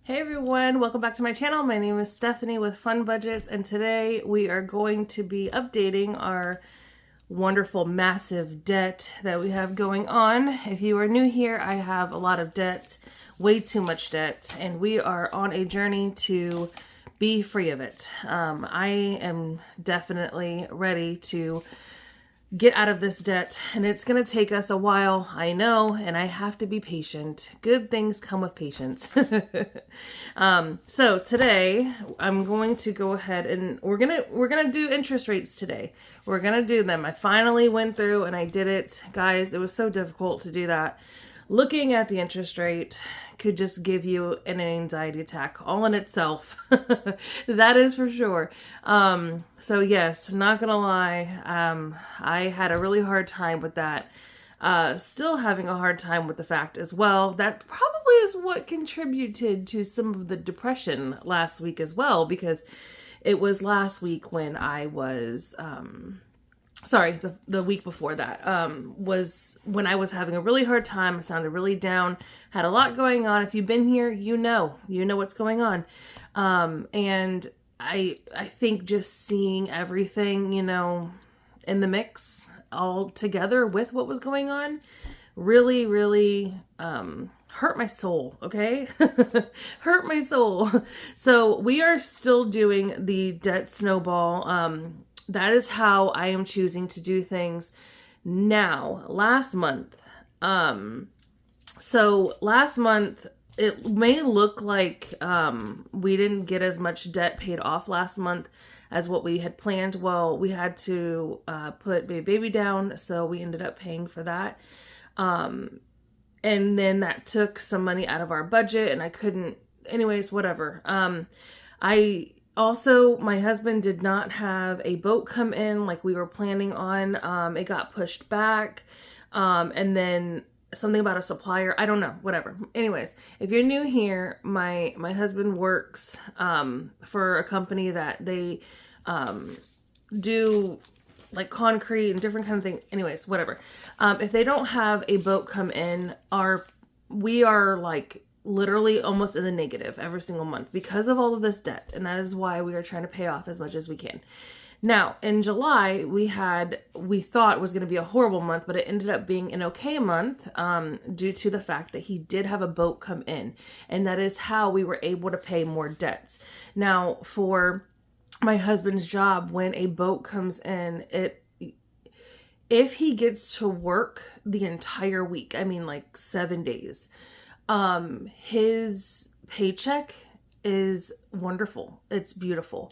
Hey everyone, welcome back to my channel. My name is Stephanie with Fun Budgets, and today we are going to be updating our wonderful massive debt that we have going on. If you are new here, I have a lot of debt, way too much debt, and we are on a journey to be free of it. I am definitely ready to get out of this debt, and it's going to take us a while, I know, and I have to be patient. Good things come with patience. So today I'm going to go ahead and we're gonna do interest rates today. We're gonna do them. I finally went through and I did it. Guys, it was so difficult to do that. Looking at the interest rate could just give you an anxiety attack all in itself. That is for sure. So yes, not gonna lie, I had a really hard time with that. Still having a hard time with the fact as well that probably is what contributed to some of the depression last week as well, because it was last week when I was sorry, the week before that was when I was having a really hard time. I sounded really down, had a lot going on. If you've been here, you know what's going on. And I think just seeing everything, in the mix all together with what was going on really hurt my soul, okay? Hurt my soul. So we are still doing the debt snowball. That is how I am choosing to do things now. Last month, it may look like we didn't get as much debt paid off last month as what we had planned. Well, we had to put baby down, so we ended up paying for that. And then that took some money out of our budget, and I couldn't, anyways, whatever. Also, my husband did not have a boat come in like we were planning on. It got pushed back. And then something about a supplier. I don't know, whatever. Anyways, if you're new here, my husband works for a company that they do like concrete and different kind of things. Anyways, whatever. If they don't have a boat come in, we are like literally almost in the negative every single month because of all of this debt. And that is why we are trying to pay off as much as we can. Now, in July, we thought it was going to be a horrible month, but it ended up being an okay month due to the fact that he did have a boat come in. And that is how we were able to pay more debts. Now, for my husband's job, when a boat comes in, if he gets to work the entire week, I mean like 7 days, his paycheck is wonderful. It's beautiful.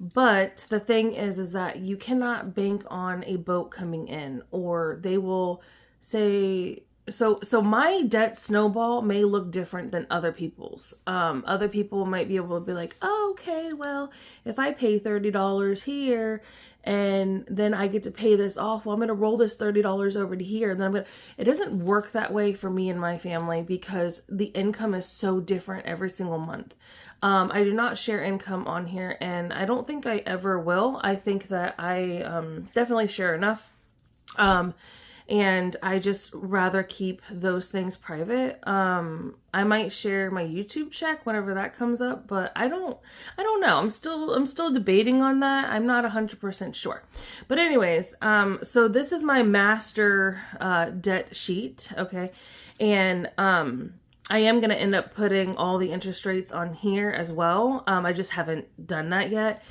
But the thing is that you cannot bank on a boat coming in, or they will say, so my debt snowball may look different than other people's. Other people might be able to be like, oh, okay, well, if I pay $30 here and then I get to pay this off, well, I'm going to roll this $30 over to here. And then it doesn't work that way for me and my family because the income is so different every single month. I do not share income on here, and I don't think I ever will. I think that I definitely share enough. And I just rather keep those things private. I might share my YouTube check whenever that comes up, but I don't know. I'm still debating on that. I'm not 100% sure. But anyways, so this is my master debt sheet, okay? And I am going to end up putting all the interest rates on here as well. I just haven't done that yet.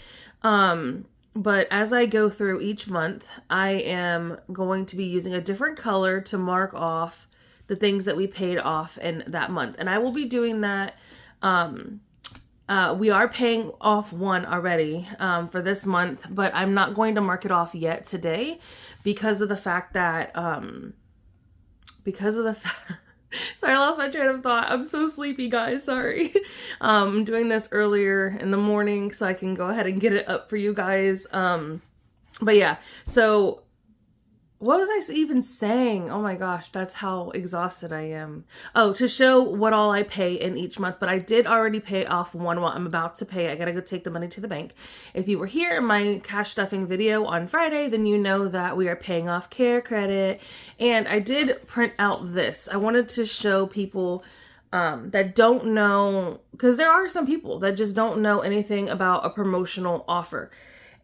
But as I go through each month, I am going to be using a different color to mark off the things that we paid off in that month. And I will be doing that. We are paying off one already for this month, but I'm not going to mark it off yet today because of the fact that, sorry, I lost my train of thought. I'm so sleepy, guys. Sorry. I'm doing this earlier in the morning so I can go ahead and get it up for you guys. But yeah, so what was I even saying? Oh my gosh, that's how exhausted I am. Oh, to show what all I pay in each month, but I did already pay off one. Well, I'm about to pay. I gotta go take the money to the bank. If you were here in my cash stuffing video on Friday, then you know that we are paying off care credit. And I did print out this. I wanted to show people that don't know, because there are some people that just don't know anything about a promotional offer.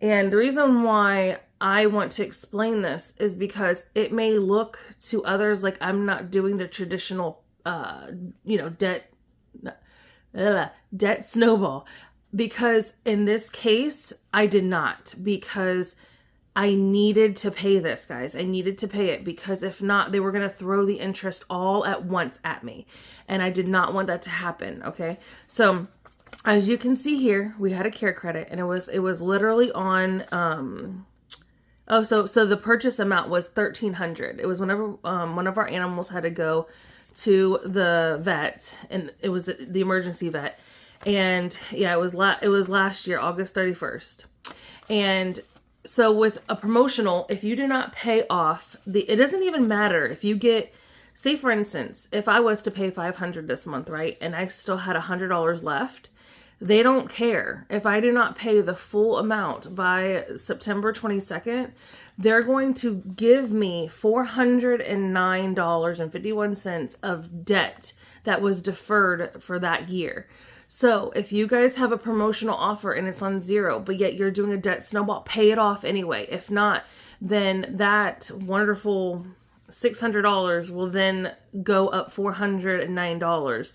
And the reason why I want to explain this is because it may look to others like I'm not doing the traditional, debt snowball. Because in this case, I did not, because I needed to pay this, guys. I needed to pay it, because if not, they were going to throw the interest all at once at me. And I did not want that to happen. Okay. So as you can see here, we had a care credit, and it was literally on, so the purchase amount was $1,300. It was whenever, one of our animals had to go to the vet, and it was the emergency vet. And yeah, it was last year, August 31st. And so with a promotional, if you do not pay off it doesn't even matter if you get, say for instance, if I was to pay $500 this month, right? And I still had $100 left, they don't care. If I do not pay the full amount by September 22nd, they're going to give me $409.51 of debt that was deferred for that year. So if you guys have a promotional offer and it's on 0, but yet you're doing a debt snowball, pay it off anyway. If not, then that wonderful $600 will then go up $409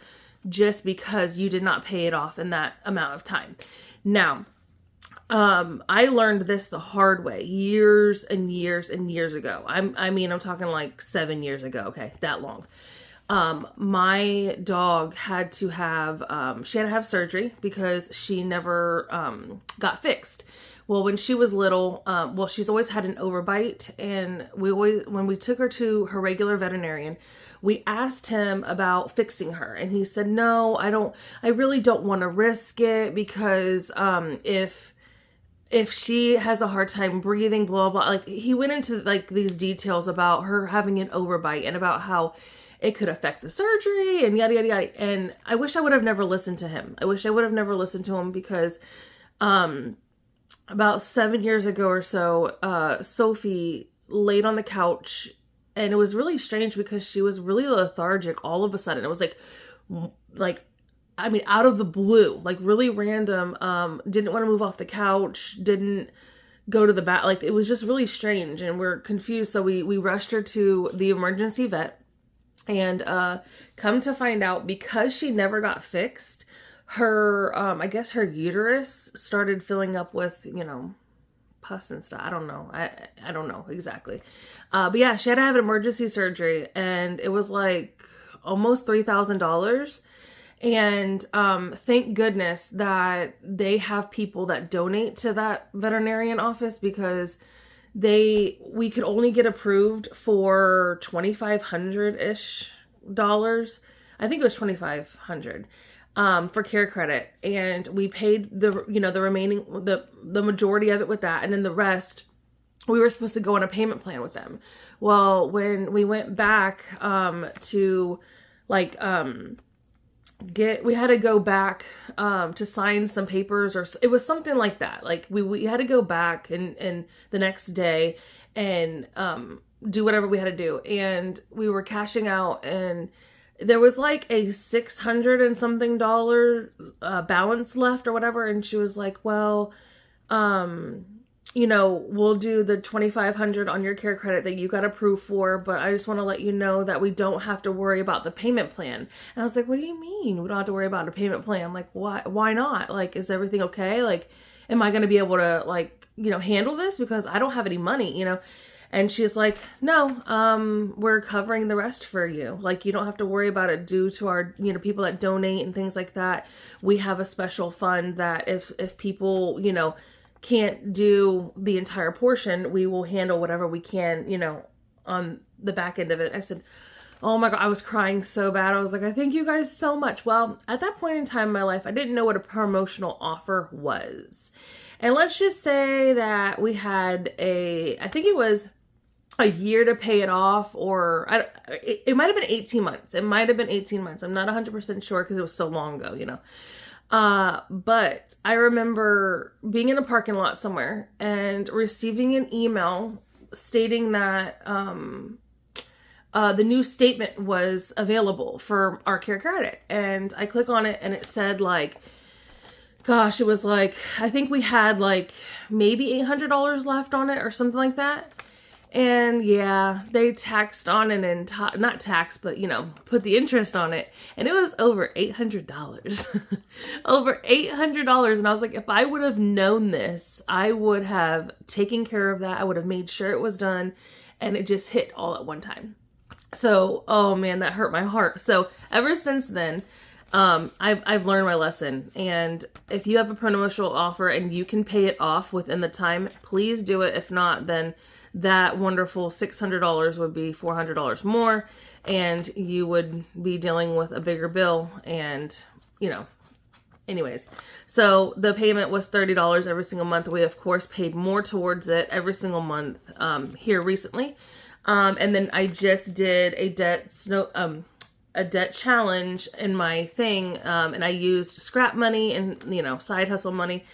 just because you did not pay it off in that amount of time. Now, I learned this the hard way years and years and years ago. I'm talking like 7 years ago. Okay, that long. My dog had to have, she had to have surgery because she never, got fixed. Well, when she was little, she's always had an overbite, and when we took her to her regular veterinarian, we asked him about fixing her, and he said, no, I really don't want to risk it, because, if she has a hard time breathing, blah, blah, like he went into like these details about her having an overbite and about how it could affect the surgery and yada, yada, yada. And I wish I would have never listened to him. Because, about 7 years ago or so, Sophie laid on the couch, and it was really strange because she was really lethargic all of a sudden. It was out of the blue, like really random, didn't want to move off the couch, didn't go to the bath. Like, it was just really strange, and we're confused. So we rushed her to the emergency vet, and, come to find out, because she never got fixed, her, I guess her uterus started filling up with, pus and stuff. I don't know. I don't know exactly. But yeah, she had to have an emergency surgery, and it was like almost $3,000. And thank goodness that they have people that donate to that veterinarian office, because we could only get approved for $2,500-ish. I think it was $2,500 for care credit, and we paid the remaining, the majority of it with that, and then the rest we were supposed to go on a payment plan with them. Well, when we went back to like we had to go back to sign some papers, or it was something like that. Like we had to go back and the next day and do whatever we had to do, and we were cashing out, and there was like a $600 and something balance left or whatever, and she was like, well, we'll do the $2,500 on your care credit that you got approved for, but I just want to let you know that we don't have to worry about the payment plan. And I was like, what do you mean we don't have to worry about a payment plan? I'm like, why not? Like, is everything okay? Like, am I going to be able to handle this? Because I don't have any money, And she's like, no, we're covering the rest for you. Like, you don't have to worry about it due to our, people that donate and things like that. We have a special fund that if people, can't do the entire portion, we will handle whatever we can, on the back end of it. I said, oh my God, I was crying so bad. I was like, I thank you guys so much. Well, at that point in time in my life, I didn't know what a promotional offer was. And let's just say that we had I think it was a year to pay it off, or it might have been 18 months. It might have been 18 months. I'm not 100% sure because it was so long ago, But I remember being in a parking lot somewhere and receiving an email stating that the new statement was available for our care credit. And I click on it and it said like, gosh, it was like, I think we had like maybe $800 left on it or something like that. And yeah, they taxed on it and not taxed, but you know, put the interest on it. And it was over $800, over $800. And I was like, if I would have known this, I would have taken care of that. I would have made sure it was done, and it just hit all at one time. So, oh man, that hurt my heart. So ever since then, I've learned my lesson. And if you have a promotional offer and you can pay it off within the time, please do it. If not, then that wonderful $600 would be $400 more, and you would be dealing with a bigger bill. And, you know, anyways, so the payment was $30 every single month. We of course paid more towards it every single month here recently. And then I just did a debt challenge in my thing, and I used scrap money and, you know, side hustle money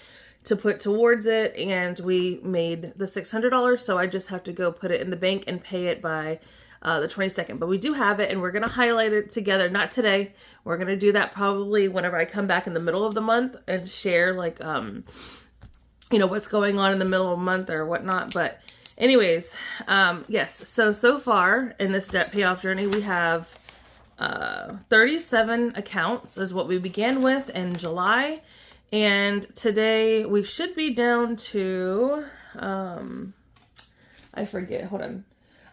to put towards it, and we made the $600. So I just have to go put it in the bank and pay it by the 22nd. But we do have it, and we're going to highlight it together. Not today. We're going to do that probably whenever I come back in the middle of the month and share like, you know, what's going on in the middle of the month or whatnot. But anyways, yes. So far in this debt payoff journey, we have 37 accounts is what we began with in July. And today we should be down to, I forget, hold on.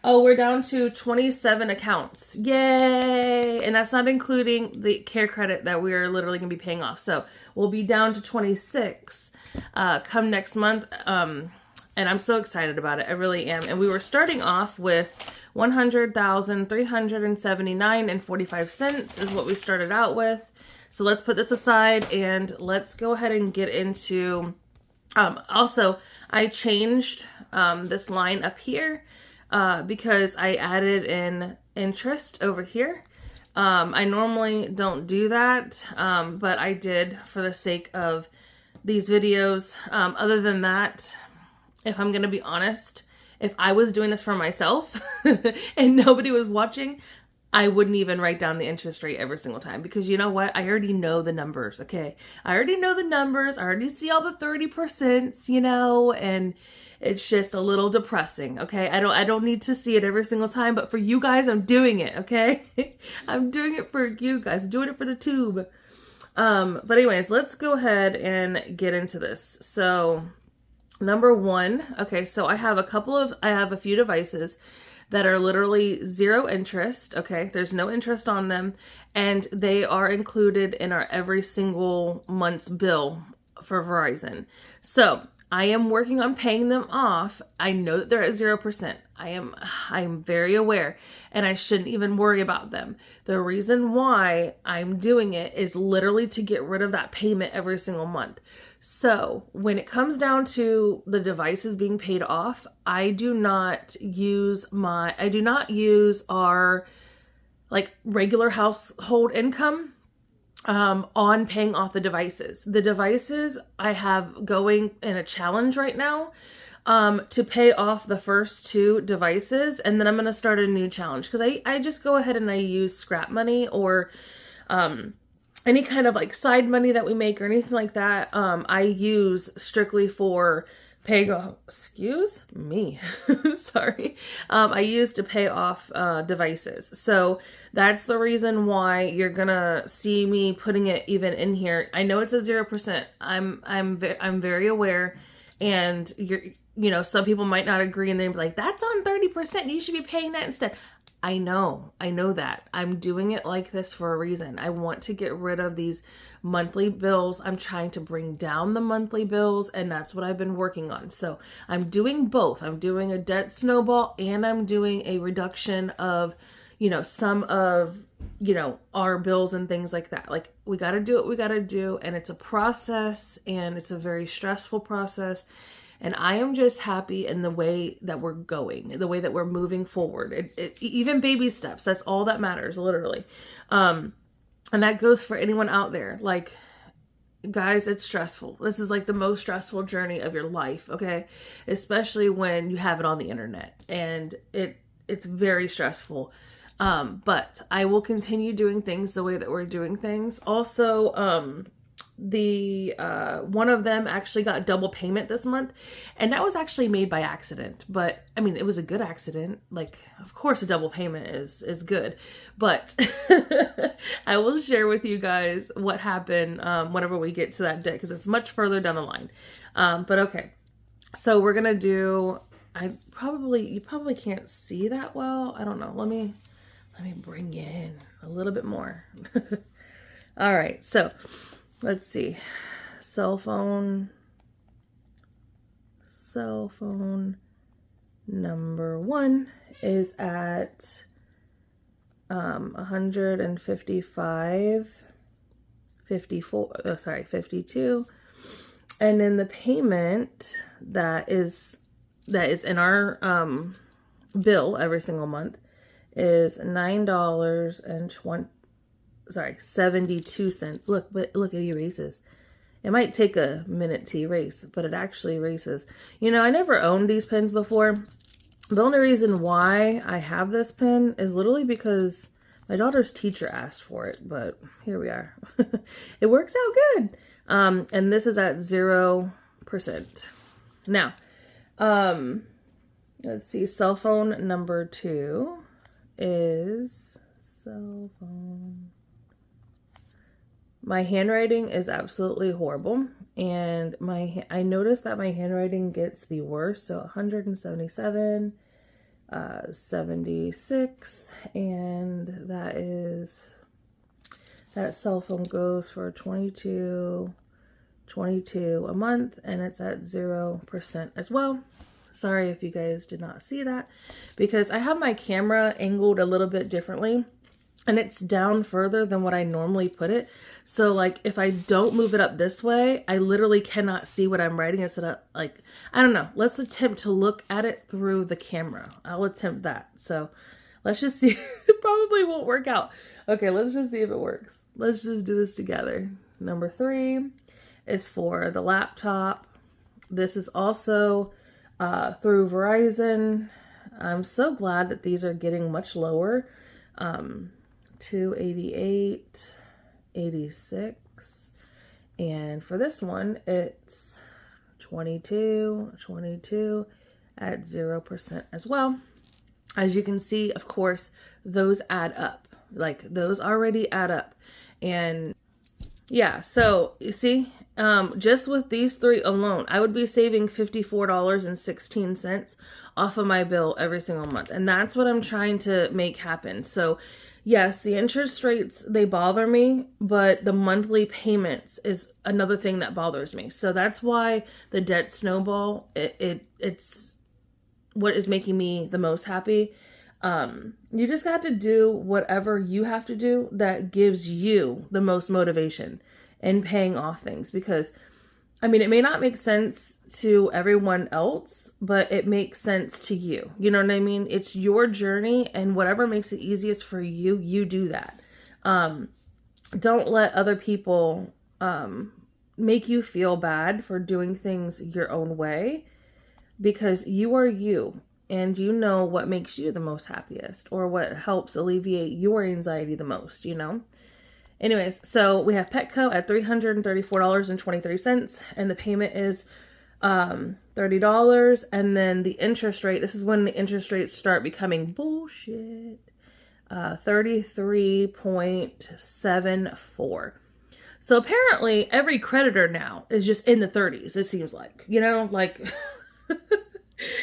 Oh, we're down to 27 accounts. Yay! And that's not including the care credit that we are literally going to be paying off. So we'll be down to 26 come next month. And I'm so excited about it. I really am. And we were starting off with 100,379.45 cents is what we started out with. So let's put this aside and let's go ahead and get into, also I changed this line up here because I added in interest over here. I normally don't do that, but I did for the sake of these videos. Other than that, if I'm going to be honest, if I was doing this for myself and nobody was watching, I wouldn't even write down the interest rate every single time, because you know what? I already know the numbers, okay? I already know the numbers. I already see all the 30%, you know, and it's just a little depressing, okay? I don't need to see it every single time, but for you guys, I'm doing it, okay? I'm doing it for you guys. I'm doing it for the tube. But anyways, let's go ahead and get into this. So number one, okay, so I have a few devices that are literally zero interest, okay? There's no interest on them, and they are included in our every single month's bill for Verizon. So I am working on paying them off. I know that they're at 0%. I'm very aware, and I shouldn't even worry about them. The reason why I'm doing it is literally to get rid of that payment every single month. So when it comes down to the devices being paid off, I do not use our like regular household income on paying off the devices. The devices I have going in a challenge right now to pay off the first two devices, and then I'm going to start a new challenge, because I just go ahead and I use scrap money or any kind of like side money that we make or anything like that. I use strictly for paying off, excuse me, sorry. I use to pay off devices. So that's the reason why you're gonna see me putting it even in here. I know it's a 0%. I'm very aware, and you know, some people might not agree, and they'd be like, that's on 30%. You should be paying that instead. I know that. I'm doing it like this for a reason. I want to get rid of these monthly bills. I'm trying to bring down the monthly bills, and that's what I've been working on. So I'm doing both. I'm doing a debt snowball, and I'm doing a reduction of, you know, some of, you know, our bills and things like that. Like, we got to do what we got to do, and it's a process, and it's a very stressful process. And I am just happy in the way that we're going, the way that we're moving forward. Even baby steps, that's all that matters, literally. And that goes for anyone out there. Like, guys, it's stressful. This is like the most stressful journey of your life, okay? Especially when you have it on the internet. And it's very stressful. But I will continue doing things the way that we're doing things. Also, the one of them actually got double payment this month, and that was actually made by accident. But I mean, it was a good accident. Like, of course a double payment is good, but I will share with you guys what happened whenever we get to that debt, because it's much further down the line. But okay, so we're gonna do, you probably can't see that well. I don't know. Let me bring you in a little bit more. All right, so let's see. Cell phone number 1 is at 52. And then the payment that is in our bill every single month is $9.72. Look at it erases. It might take a minute to erase, but it actually erases. You know, I never owned these pens before. The only reason why I have this pen is literally because my daughter's teacher asked for it, but here we are. It works out good. And this is at 0%. Now, let's see, cell phone number 2 is cell phone. My handwriting is absolutely horrible, and I noticed that my handwriting gets the worst. So 177, 76, and that cell phone goes for 22 a month, and it's at 0% as well. Sorry if you guys did not see that, because I have my camera angled a little bit differently, and it's down further than what I normally put it. So like if I don't move it up this way, I literally cannot see what I'm writing instead of, like, I don't know. Let's attempt to look at it through the camera. I'll attempt that. So let's just see. It probably won't work out. Okay, let's just see if it works. Let's just do this together. Number 3 is for the laptop. This is also through Verizon. I'm so glad that these are getting much lower. 288, 86, and for this one it's 22 at 0% as well. As you can see, of course, those add up. Like, those already add up. And yeah, so you see, just with these 3 alone, I would be saving $54.16 off of my bill every single month. And that's what I'm trying to make happen. So yes, the interest rates, they bother me, but the monthly payments is another thing that bothers me. So that's why the debt snowball, it's what is making me the most happy. You just got to do whatever you have to do that gives you the most motivation in paying off things. Because, I mean, it may not make sense to everyone else, but it makes sense to you. You know what I mean? It's your journey, and whatever makes it easiest for you, you do that. Don't let other people make you feel bad for doing things your own way, because you are you, and you know what makes you the most happiest, or what helps alleviate your anxiety the most, you know? Anyways, so we have Petco at $334.23, and the payment is $30, and then the interest rate, this is when the interest rates start becoming bullshit, 33.74. So apparently every creditor now is just in the 30s, it seems like, you know, like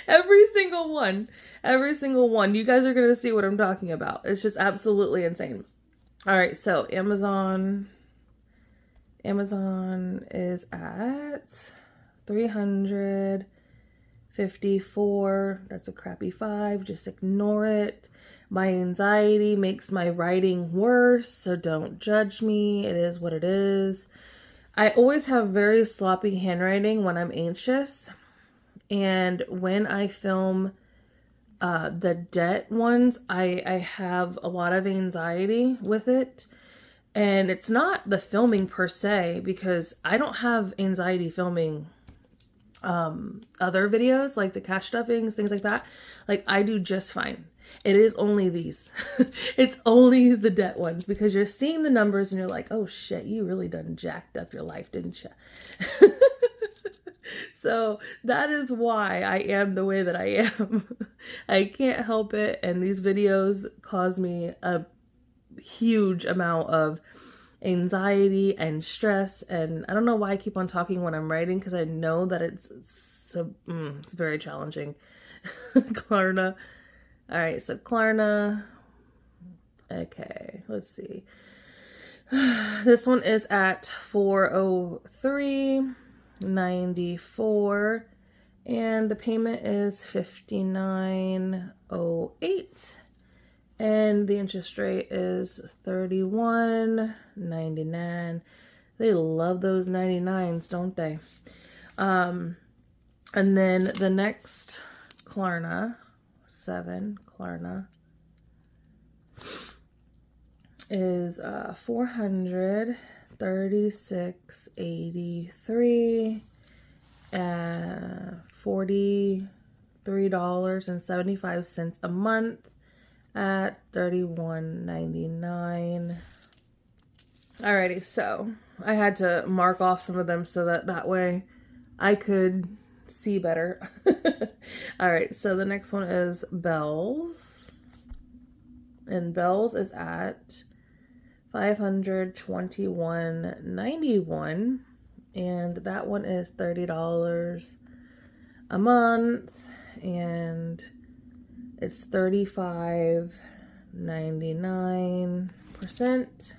every single one. You guys are going to see what I'm talking about. It's just absolutely insane. All right, so Amazon is at 354. That's a crappy 5. Just ignore it. My anxiety makes my writing worse, so don't judge me. It is what it is. I always have very sloppy handwriting when I'm anxious, and when I film the debt ones, I have a lot of anxiety with it. And it's not the filming per se, because I don't have anxiety filming other videos like the cash stuffings, things like that. Like, I do just fine. It is only these. It's only the debt ones, because you're seeing the numbers and you're like, oh shit, you really done jacked up your life, didn't you? So that is why I am the way that I am. I can't help it. And these videos cause me a huge amount of anxiety and stress. And I don't know why I keep on talking when I'm writing, because I know that it's very challenging. Klarna. All right, so Klarna. Okay, let's see. This one is at 403.94, and the payment is 59.08, and the interest rate is 31.99. They love those 99s, don't they? And then the next Klarna, 7 Klarna, is 436.83, $43.75 a month at 31.99. Alrighty, so I had to mark off some of them so that way I could see better. All right, so the next one is Bells, and Bells is at 521.91, and that one is $30 a month, and it's 35.99%.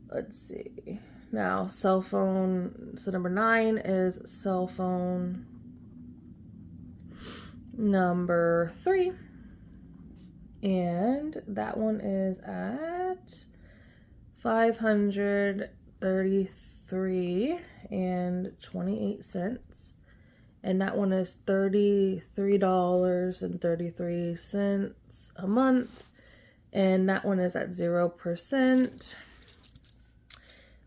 Let's see. Now, cell phone, so number 9 is cell phone number 3. And that one is at $533.28. And that one is $33.33 a month. And that one is at 0%.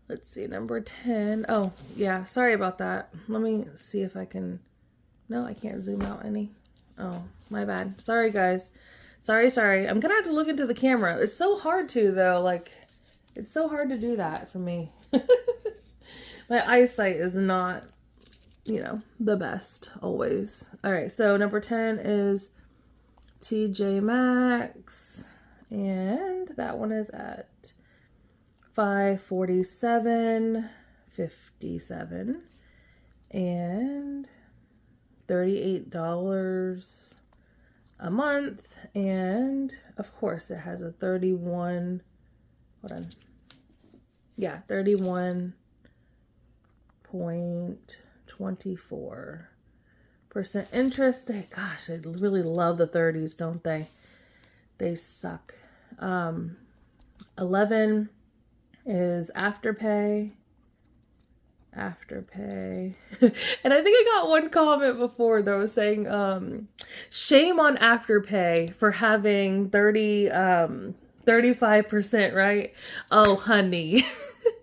Let's see, number 10. Oh, yeah, sorry about that. Let me see if I can... No, I can't zoom out any. Oh, my bad. Sorry, guys. Sorry. I'm gonna have to look into the camera. It's so hard to, though. Like, it's so hard to do that for me. My eyesight is not, you know, the best always. All right, so number 10 is TJ Maxx. And that one is at $547.57 and $38 a month, and of course it has a 31.24% interest. Gosh, they really love the 30s, don't they? They suck. 11 is Afterpay. And I think I got one comment before that was saying, shame on Afterpay for having 35%, right? Oh, honey.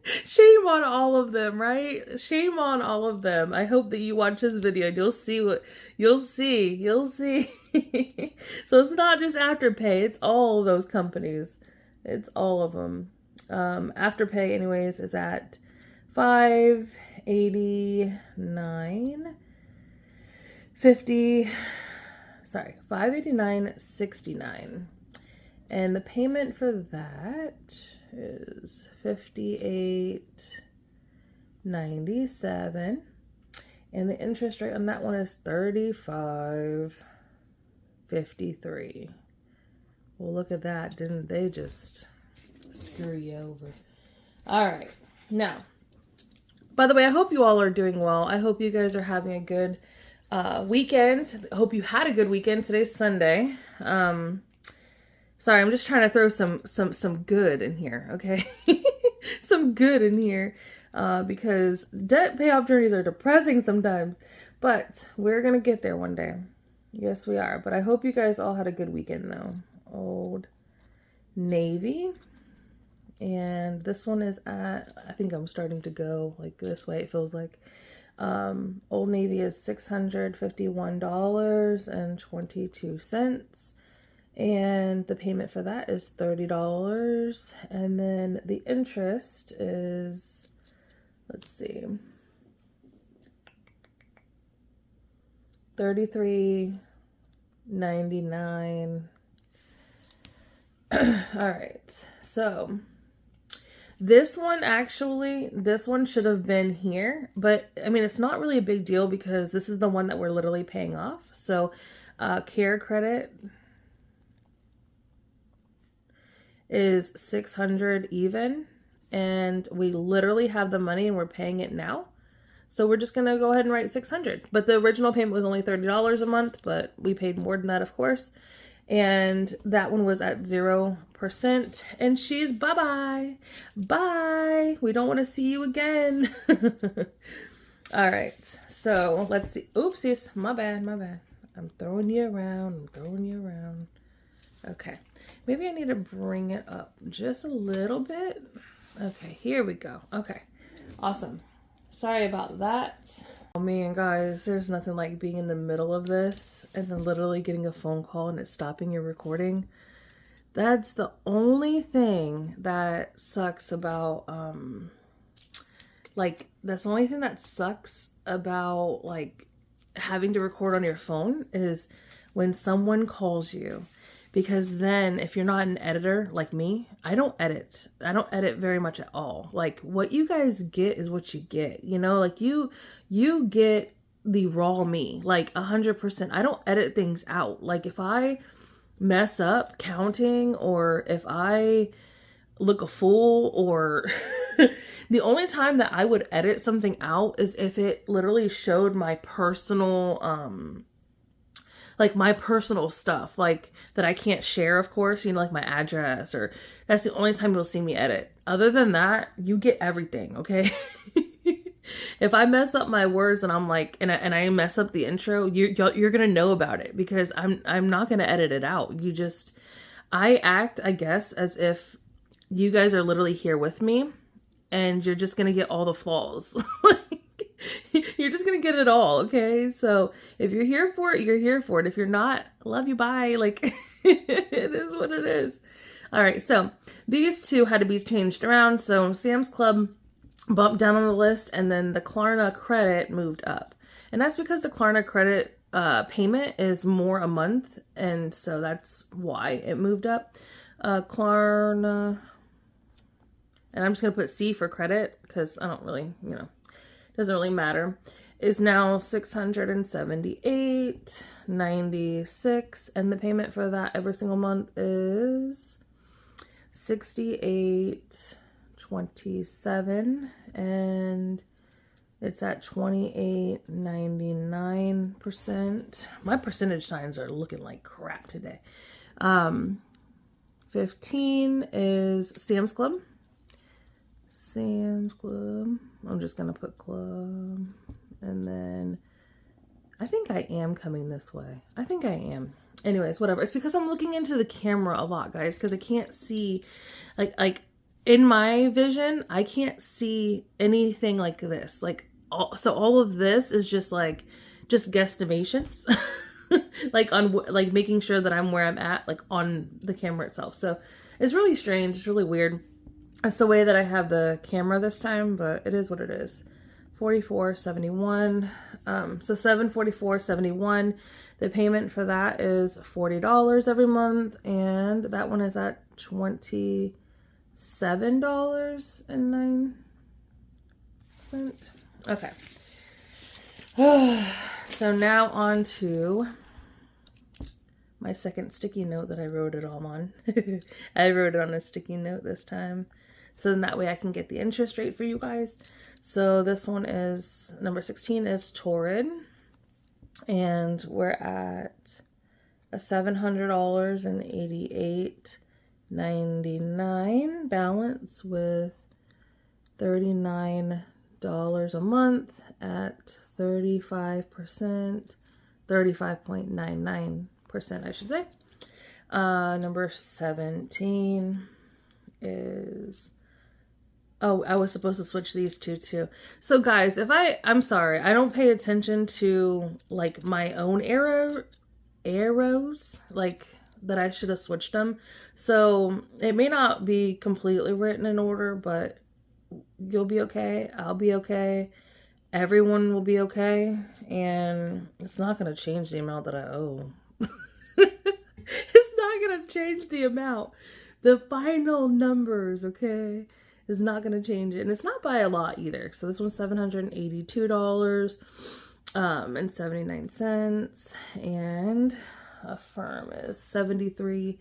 Shame on all of them, right? Shame on all of them. I hope that you watch this video and you'll see what you'll see. So it's not just Afterpay, it's all those companies. It's all of them. Afterpay anyways is at $589.69, and the payment for that is $58.97, and the interest rate on that one is 35.53. Well, look at that. Didn't they just screw you over? All right. Now, by the way, I hope you all are doing well. I hope you guys are having a good weekend. I hope you had a good weekend. Today's Sunday. Sorry, I'm just trying to throw some good in here, okay? Some good in here, because debt payoff journeys are depressing sometimes, but we're gonna get there one day. Yes, we are. But I hope you guys all had a good weekend, though. Old Navy. And this one is at, I think I'm starting to go like this way, it feels like. Old Navy is $651.22. And the payment for that is $30. And then the interest is, let's see, $33.99. All right, so this one should have been here, but I mean, it's not really a big deal because this is the one that we're literally paying off. So care credit is 600 even, and we literally have the money and we're paying it now. So we're just gonna go ahead and write 600. But the original payment was only $30 a month, but we paid more than that, of course. And that one was at 0%. And she's bye-bye. Bye. We don't want to see you again. All right. So let's see. Oopsies. My bad. My bad. I'm throwing you around. I'm throwing you around. Okay. Maybe I need to bring it up just a little bit. Okay. Here we go. Okay. Awesome. Sorry about that. Oh man, guys, there's nothing like being in the middle of this and then literally getting a phone call and it's stopping your recording. That's the only thing that sucks about, that's the only thing that sucks about, like, having to record on your phone is when someone calls you. Because then if you're not an editor like me, I don't edit very much at all. Like, what you guys get is what you get, you know, like you get the raw me, like 100%. I don't edit things out. Like, if I mess up counting or if I look a fool or the only time that I would edit something out is if it literally showed my personal, like my personal stuff, like that I can't share, of course, you know, like my address, or that's the only time you'll see me edit. Other than that, you get everything, okay? If I mess up my words and I'm like, and I mess up the intro, you're gonna know about it because I'm not gonna edit it out. I act, I guess, as if you guys are literally here with me, and you're just gonna get all the flaws. You're just gonna get it all, okay? So if you're here for it, you're here for it. If you're not, love you, bye. Like, it is what it is. All right, so these two had to be changed around. So Sam's Club bumped down on the list, and then the Klarna credit moved up. And that's because the Klarna credit payment is more a month, and so that's why it moved up. Klarna, and I'm just gonna put C for credit because I don't really, you know, doesn't really matter, is now $678.96, and the payment for that every single month is $68.27, and it's at 28.99%. My percentage signs are looking like crap today. 15 is Sam's Club. Sam's Club. I'm just gonna put club, and then I think I am coming this way. I think I am. Anyways, whatever. It's because I'm looking into the camera a lot, guys, because I can't see, like in my vision, I can't see anything like this. Like, so all of this is just guesstimations, like making sure that I'm where I'm at, like on the camera itself. So it's really strange. It's really weird. It's the way that I have the camera this time, but it is what it is. $44.71. So $744.71. The payment for that is $40 every month, and that one is at $27.09. Okay. So now on to my second sticky note that I wrote it all on. I wrote it on a sticky note this time, so then that way I can get the interest rate for you guys. So this one is, number 16 is Torrid, and we're at a $700.88.99 balance with $39 a month at 35%, 35.99%, I should say. Number 17 is, oh, I was supposed to switch these two too. So guys, I'm sorry, I don't pay attention to like my own arrows. Like, that I should have switched them. So it may not be completely written in order, but you'll be okay. I'll be okay. Everyone will be okay. And it's not going to change the amount that I owe. It's not going to change the amount. The final numbers, okay, is not going to change it. And it's not by a lot either. So this one's $782 and 79 cents. And Affirm is $73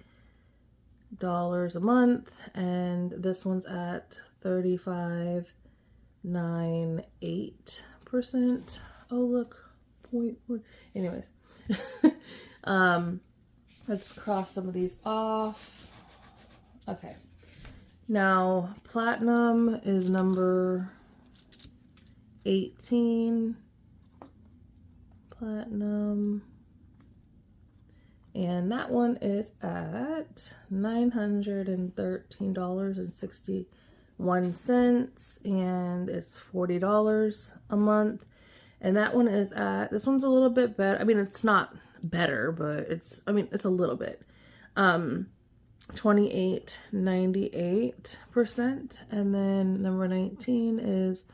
a month. And this one's at 35.98%. Oh, look. 0.1. Anyways. Let's cross some of these off. Okay. Now, Platinum is number 18. Platinum. And that one is at $913.61. And it's $40 a month. And that one is at, this one's a little bit better. I mean, it's not better, but it's, I mean, it's a little bit. 28.98%. And then number 19 is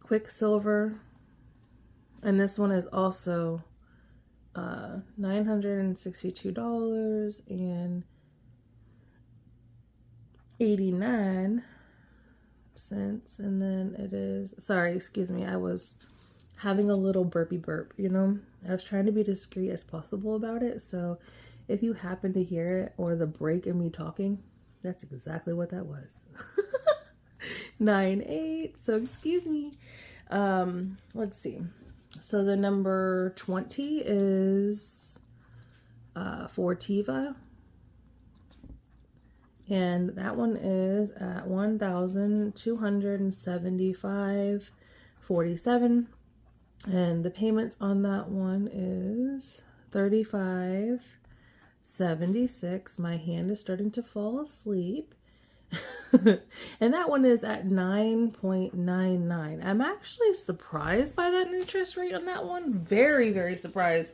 Quicksilver. And this one is also $962.89. And then it is, sorry, excuse me, I was having a little burpy burp, you know. I was trying to be discreet as possible about it, so if you happen to hear it or the break in me talking, that's exactly what that was. 9-8, so excuse me. Let's see. So the number 20 is Fortiva. And that one is at $1,275.47. And the payments on that one is $35.76. My hand is starting to fall asleep. And that one is at 9.99. I'm actually surprised by that interest rate on that one. Very, very surprised.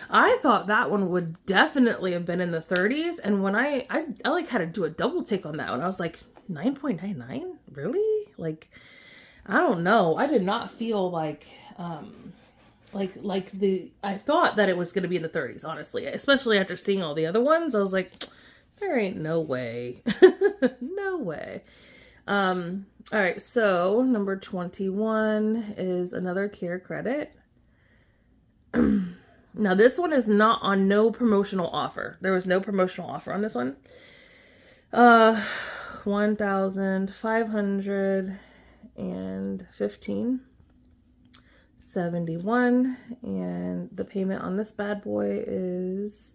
I thought that one would definitely have been in the 30s. And when I like had to do a double take on that one, I was like, 9.99? Really? Like, I don't know. I did not feel like I thought that it was going to be in the 30s, honestly, especially after seeing all the other ones. I was like, there ain't no way. No way. All right, so number 21 is another care credit. Now this one is not on no promotional offer. There was no promotional offer on this one. $1,515.71, and the payment on this bad boy is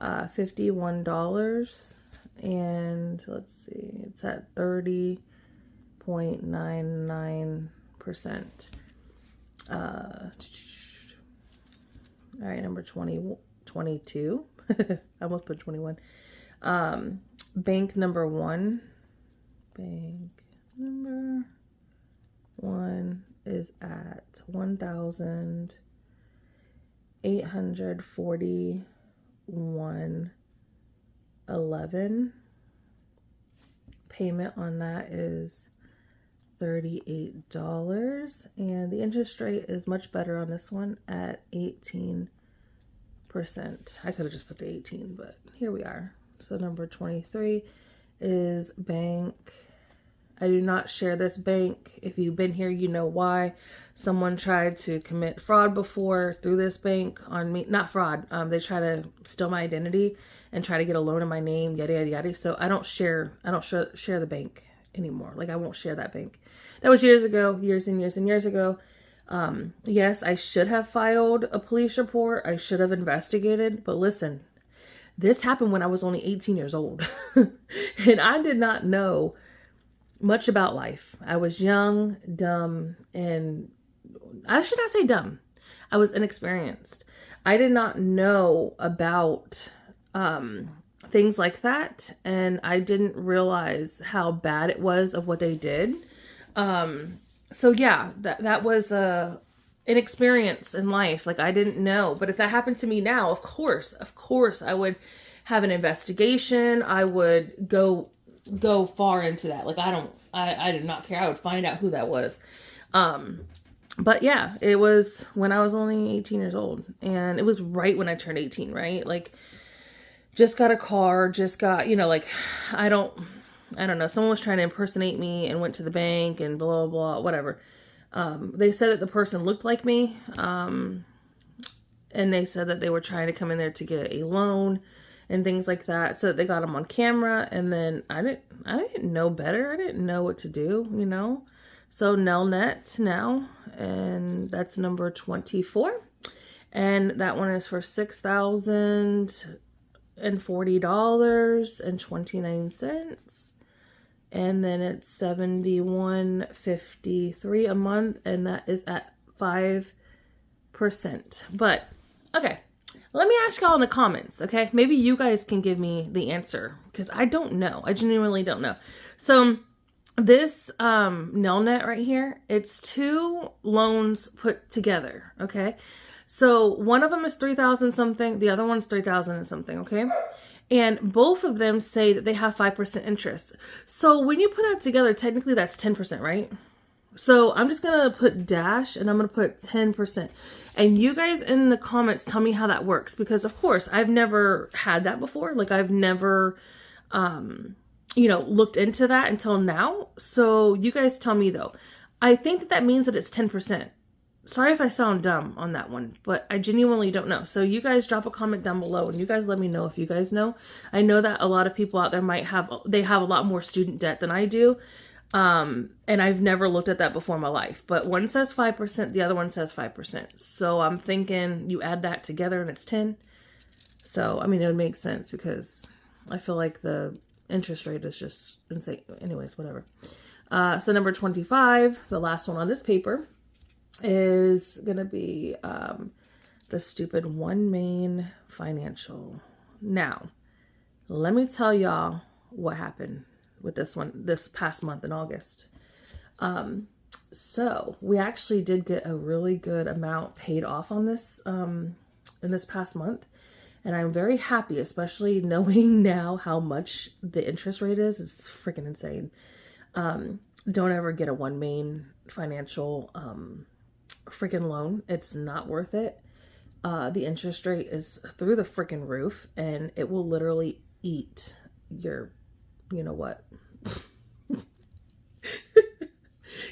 $51, and let's see, it's at 30.99%. All right, number 22. I almost put 21. Bank number 1. Bank number 1 is at $1,841.11. Payment on that is $38, and the interest rate is much better on this one at 18%. I could have just put the 18, but here we are. So number 23 is bank. I do not share this bank. If you've been here, you know why. Someone tried to commit fraud before through this bank on me. Not fraud. They try to steal my identity and try to get a loan in my name, yada, yada, yada. So I don't share the bank anymore. Like, I won't share that bank. That was years ago, years and years and years ago. Yes, I should have filed a police report. I should have investigated. But listen, this happened when I was only 18 years old. And I did not know much about life. I was young, dumb, and I should not say dumb. I was inexperienced. I did not know about things like that, and I didn't realize how bad it was of what they did. So yeah, that was inexperience in life. Like, I didn't know. But if that happened to me now, of course, I would have an investigation. I would go far into that. Like, I did not care. I would find out who that was. But yeah, it was when I was only 18 years old, and it was right when I turned 18, right? Like, just got a car, just got, like, I don't know. Someone was trying to impersonate me and went to the bank and blah, blah, whatever. They said that the person looked like me. And they said that they were trying to come in there to get a loan and things like that. So that they got them on camera. And then I didn't know better. I didn't know what to do, So Nelnet now, and that's number 24. And that one is for $6,040.29. And then it's $71.53 a month, and that is at 5%. But okay, let me ask y'all in the comments, okay? Maybe you guys can give me the answer, because I don't know. I genuinely don't know. So this Nelnet right here, it's 2 loans put together, okay? So one of them is 3,000 something, the other one's 3,000 and something, okay? And both of them say that they have 5% interest. So when you put that together, technically that's 10%, right? So I'm just going to put dash and I'm going to put 10%. And you guys in the comments tell me how that works. Because of course, I've never had that before. Like, I've never, looked into that until now. So you guys tell me though. I think that means that it's 10%. Sorry if I sound dumb on that one, but I genuinely don't know. So you guys drop a comment down below and you guys let me know if you guys know. I know that a lot of people out there have a lot more student debt than I do. And I've never looked at that before in my life, but one says 5%, the other one says 5%. So I'm thinking you add that together and it's 10. So, I mean, it would make sense because I feel like the interest rate is just insane. Anyways, whatever. So number 25, the last one on this paper, is gonna be the stupid OneMain Financial. Now, let me tell y'all what happened with this one this past month in August. So we actually did get a really good amount paid off on this in this past month, and I'm very happy, especially knowing now how much the interest rate is. It's freaking insane. Don't ever get a OneMain Financial freaking loan. It's not worth it. The interest rate is through the freaking roof, and it will literally eat your, you know what?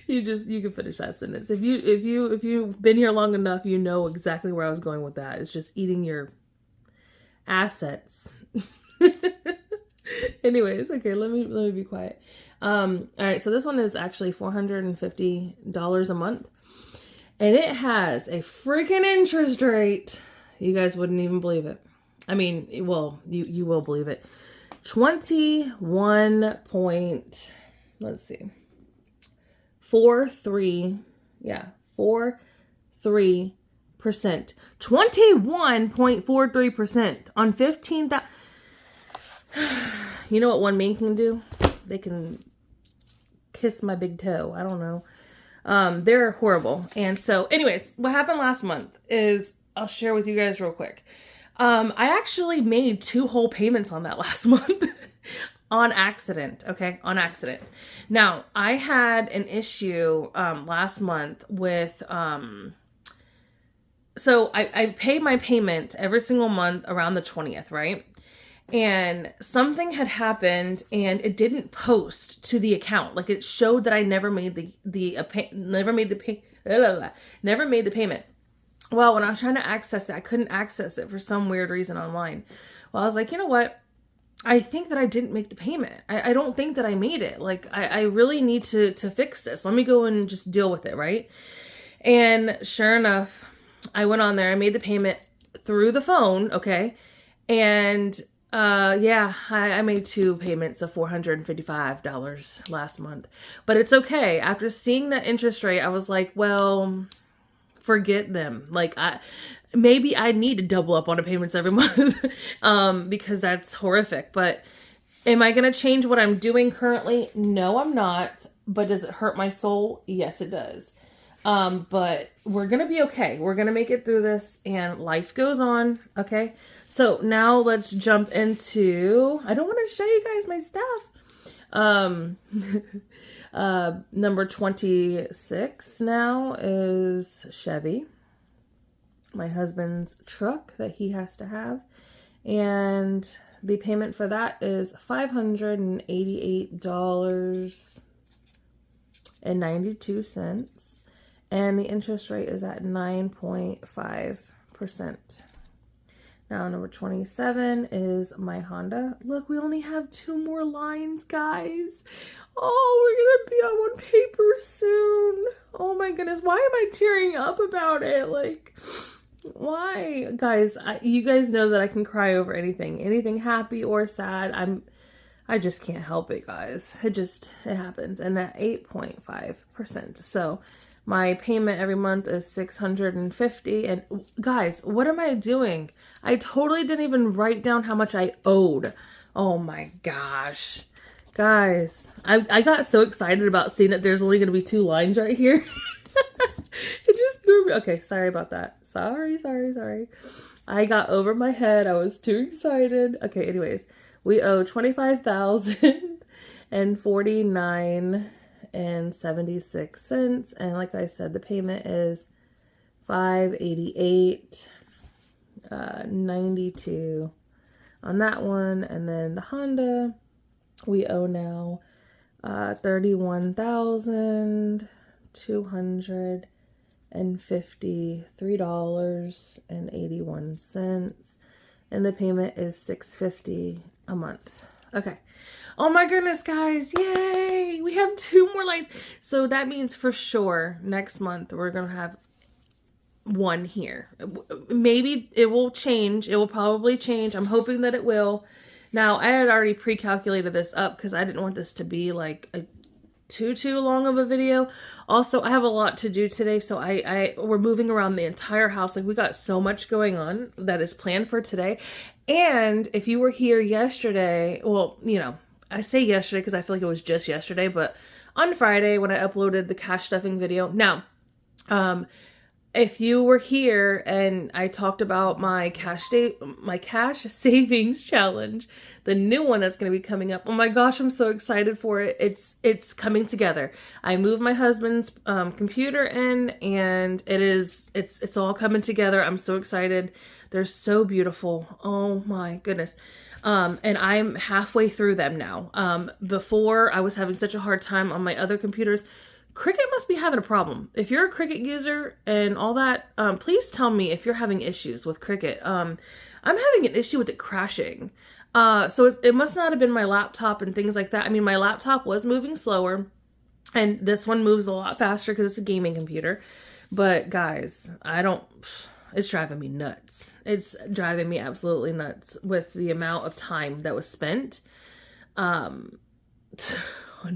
You can finish that sentence. If you've been here long enough, you know exactly where I was going with that. It's just eating your assets. Anyways, okay, let me be quiet. All right, so this one is actually $450 a month. And it has a freaking interest rate. You guys wouldn't even believe it. I mean, well, you will believe it. 43%. Yeah, 43%. 21.43% on 15,000. You know what OneMain can do? They can kiss my big toe. I don't know. They're horrible. And so anyways, what happened last month is, I'll share with you guys real quick. I actually made 2 whole payments on that last month on accident. Okay. On accident. Now I had an issue, last month with, so I pay my payment every single month around the 20th, right? And something had happened and it didn't post to the account. Like, it showed that I never made the payment. Well, when I was trying to access it, I couldn't access it for some weird reason online. Well, I was like, you know what? I think that I didn't make the payment. I don't think that I made it. Like, I really need to fix this. Let me go and just deal with it, right? And sure enough, I went on there, I made the payment through the phone, okay? And yeah, I made 2 payments of $455 last month, but it's okay. After seeing that interest rate, I was like, well, forget them. Like, maybe I need to double up on the payments every month, because that's horrific. But am I going to change what I'm doing currently? No, I'm not. But does it hurt my soul? Yes, it does. But we're gonna be okay. We're gonna make it through this, and life goes on. Okay. So now let's jump into. I don't want to show you guys my stuff. Number 26 now is Chevy, my husband's truck that he has to have, and the payment for that is $588.92. And the interest rate is at 9.5%. Now, number 27 is my Honda. Look, we only have 2 more lines, guys. Oh, we're going to be on one paper soon. Oh my goodness. Why am I tearing up about it? Like, why? Guys, you guys know that I can cry over anything. Anything happy or sad. I just can't help it, guys. It happens. And at 8.5%. So my payment every month is $650. And guys, what am I doing? I totally didn't even write down how much I owed. Oh my gosh. Guys, I got so excited about seeing that there's only going to be 2 lines right here. It just threw me. Okay, sorry about that. Sorry. I got over my head. I was too excited. Okay, anyways. We owe $25,049.76, and like I said, the payment is $588.92 on that one. And then the Honda, we owe now $31,253.81, and the payment is $650 a month. Okay. Oh my goodness, guys. Yay. We have 2 more lines. So that means for sure next month we're going to have 1 here. Maybe it will change. It will probably change. I'm hoping that it will. Now, I had already pre-calculated this up because I didn't want this to be like a too long of a video. Also, I have a lot to do today, so we're moving around the entire house. Like, we got so much going on that is planned for today. And if you were here yesterday, well, you know, I say yesterday because I feel like it was just yesterday, but on Friday when I uploaded the cash stuffing video. Now, if you were here and I talked about my cash savings challenge, the new one that's going to be coming up. Oh my gosh, I'm so excited for it. It's coming together. I moved my husband's computer in, and it's all coming together. I'm so excited. They're so beautiful. Oh my goodness. And I'm halfway through them now. Before I was having such a hard time on my other computers. Cricut must be having a problem. If you're a Cricut user and all that, please tell me if you're having issues with Cricut. I'm having an issue with it crashing. So it must not have been my laptop and things like that. I mean, my laptop was moving slower, and this one moves a lot faster because it's a gaming computer. But guys, it's driving me nuts. It's driving me absolutely nuts with the amount of time that was spent on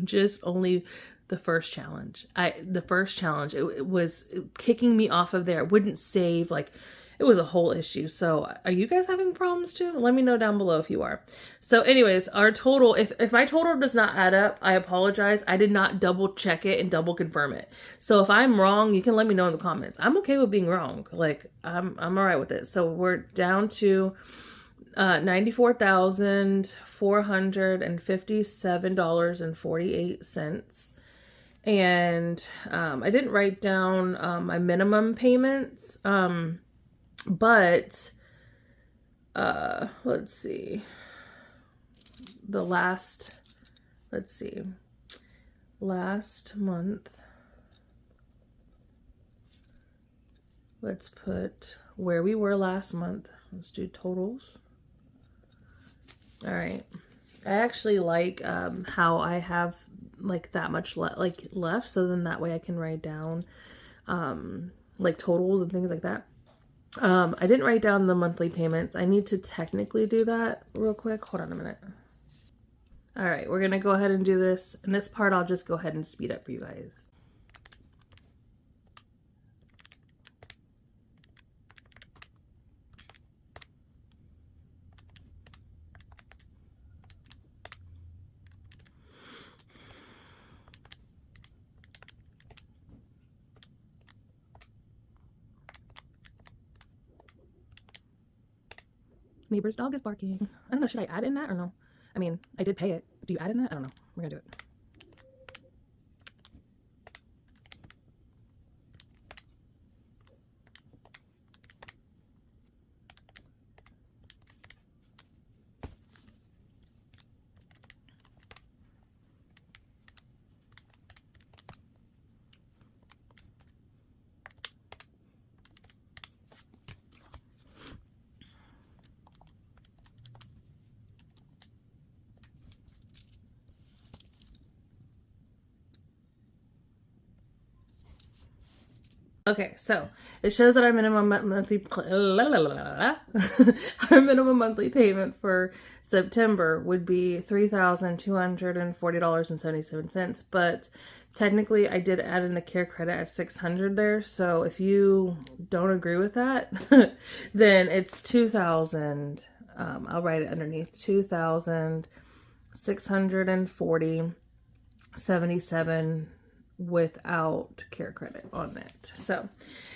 just only the first challenge. It was kicking me off of there. It wouldn't save. Like, it was a whole issue. So are you guys having problems too? Let me know down below if you are. So anyways, our total, if my total does not add up, I apologize. I did not double check it and double confirm it. So if I'm wrong, you can let me know in the comments. I'm okay with being wrong. Like, I'm all right with it. So we're down to $94,457.48. And I didn't write down my minimum payments, but let's see. Last month, let's put where we were last month. Let's do totals. All right. I actually like how I have like that much left, so then that way I can write down like totals and things like that. I didn't write down the monthly payments. I need to technically do that real quick. Hold on a minute. All right, we're gonna go ahead and do this, and this part I'll just go ahead and speed up for you guys. Neighbor's dog is barking. I don't know, should I add in that or no? I mean, I did pay it. Do you add in that? I don't know. We're gonna do it. Okay, so it shows that our minimum monthly our minimum monthly payment for September would be $3,240.77. But technically, I did add in the care credit at $600 there. So if you don't agree with that, then it's 2,000. I'll write it underneath 2,640.77 without care credit on it. So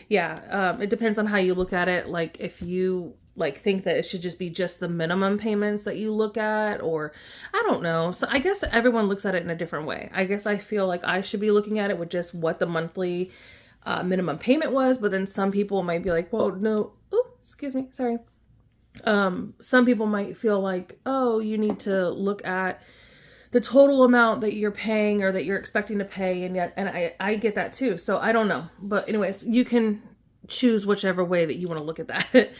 yeah, it depends on how you look at it. Like if you like think that it should just be just the minimum payments that you look at, or I don't know. So I guess everyone looks at it in a different way. I guess I feel like I should be looking at it with just what the monthly minimum payment was, but then some people might be like, well, no, oh, excuse me, sorry. Some people might feel like, oh, you need to look at the total amount that you're paying or that you're expecting to pay, and I get that too. So I don't know, but anyways, you can choose whichever way that you want to look at that.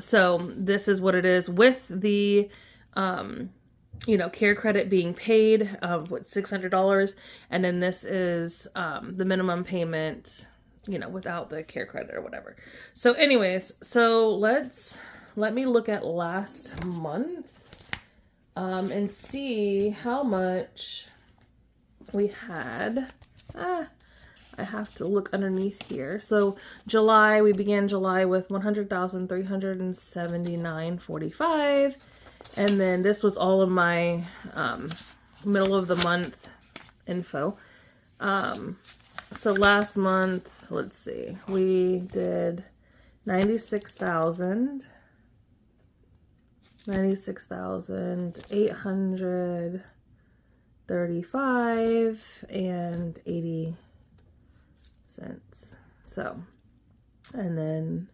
So this is what it is with the care credit being paid, what, $600, and then this is the minimum payment, without the care credit or whatever. So anyways, so let me look at last month. And see how much we had. I have to look underneath here. So July, we began July with 100,379.45, and then this was all of my middle of the month info. So last month, let's see, we did 96,835 and 80 cents. So, and then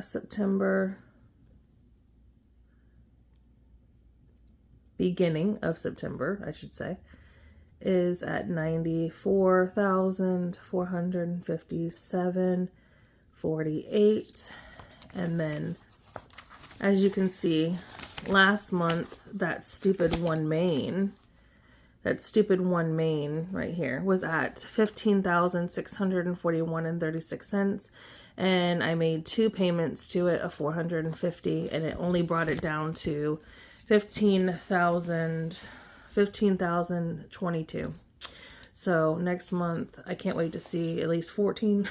September, beginning of September, I should say, is at 94,457.48, and then as you can see, last month, that stupid one main right here was at 15,641.36 cents, and I made 2 payments to it of $450, and it only brought it down to 15,022. So next month, I can't wait to see at least 14.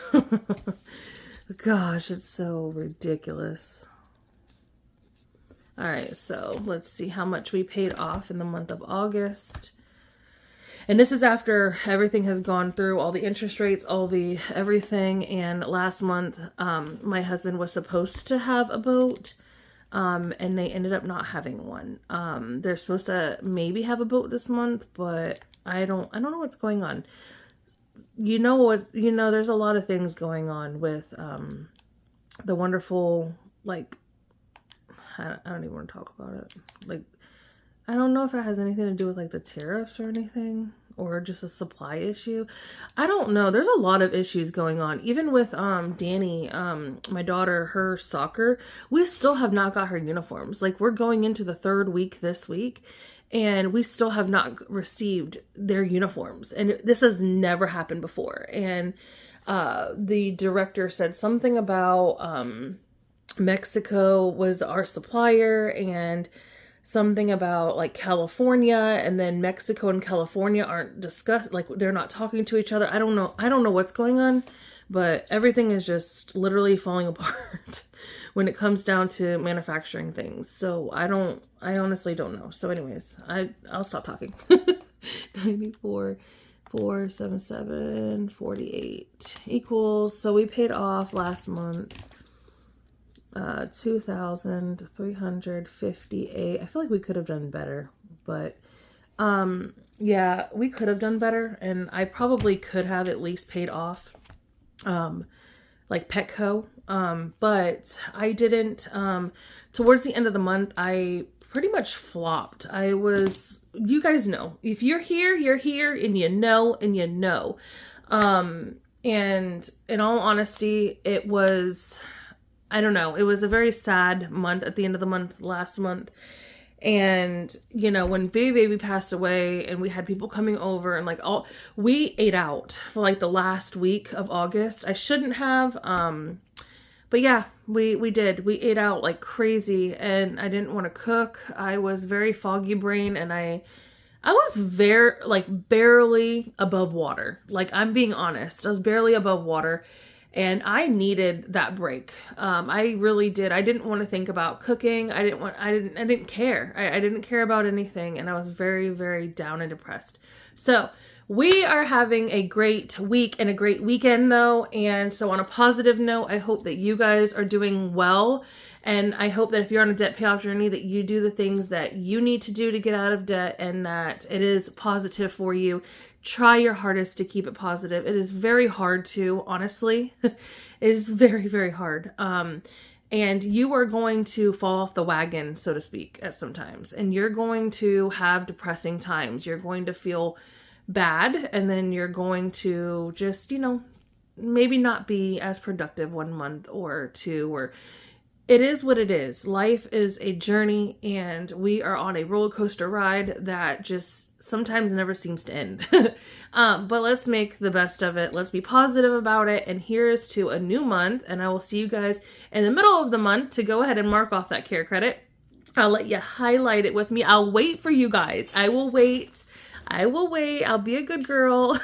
Gosh, it's so ridiculous. All right, so let's see how much we paid off in the month of August. And this is after everything has gone through, all the interest rates, all the everything. And last month, my husband was supposed to have a boat, and they ended up not having one. They're supposed to maybe have a boat this month, but I don't know what's going on. There's a lot of things going on with the wonderful, like, I don't even want to talk about it. Like, I don't know if it has anything to do with like the tariffs or anything, or just a supply issue. I don't know. There's a lot of issues going on. Even with Danny, my daughter, her soccer, we still have not got her uniforms. Like, we're going into the 3rd week this week, and we still have not received their uniforms. And this has never happened before. And the director said something about Mexico was our supplier, and something about like California, and then Mexico and California aren't discussed, like they're not talking to each other. I don't know what's going on, but everything is just literally falling apart when it comes down to manufacturing things. So I honestly don't know. So anyways, I'll stop talking. 94,477.48 equals, so we paid off last month 2,358. I feel like we could have done better, but yeah, we could have done better, and I probably could have at least paid off like Petco. But I didn't. Towards the end of the month, I pretty much flopped. You guys know, if you're here, and you know, and in all honesty, it was, I don't know, it was a very sad month at the end of the month, last month. And, you know, when baby passed away and we had people coming over and like we ate out for like the last week of August. I shouldn't have, but yeah, we did. We ate out like crazy and I didn't want to cook. I was very foggy brain and I was barely above water. Like, I'm being honest. I was barely above water. And I needed that break. I really did. I didn't want to think about cooking. I didn't care. I didn't care about anything. And I was very, very down and depressed. So we are having a great week and a great weekend though. And so on a positive note, I hope that you guys are doing well. And I hope that if you're on a debt payoff journey, that you do the things that you need to do to get out of debt and that it is positive for you. Try your hardest to keep it positive. It is very hard to, honestly. It is very, very hard. And you are going to fall off the wagon, so to speak, at some times. And you're going to have depressing times. You're going to feel bad. And then you're going to just, you know, maybe not be as productive 1 month or two, or it is what it is. Life is a journey and we are on a roller coaster ride that just sometimes never seems to end. But let's make the best of it. Let's be positive about it. And here's to a new month. And I will see you guys in the middle of the month to go ahead and mark off that care credit. I'll let you highlight it with me. I'll wait for you guys. I will wait. I'll be a good girl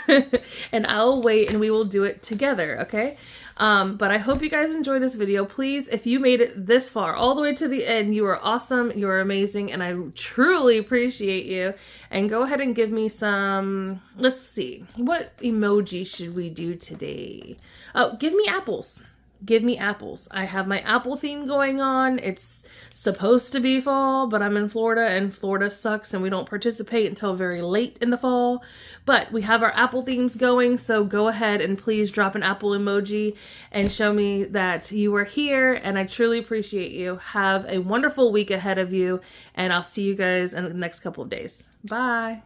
and I'll wait and we will do it together. Okay. But I hope you guys enjoyed this video. Please, if you made it this far, all the way to the end, you are awesome, you are amazing, and I truly appreciate you. And go ahead and give me some, let's see, what emoji should we do today? Oh, give me apples. Give me apples. I have my apple theme going on. It's supposed to be fall, but I'm in Florida and Florida sucks and we don't participate until very late in the fall. But we have our apple themes going, so go ahead and please drop an apple emoji and show me that you are here, and I truly appreciate you. Have a wonderful week ahead of you, and I'll see you guys in the next couple of days. Bye.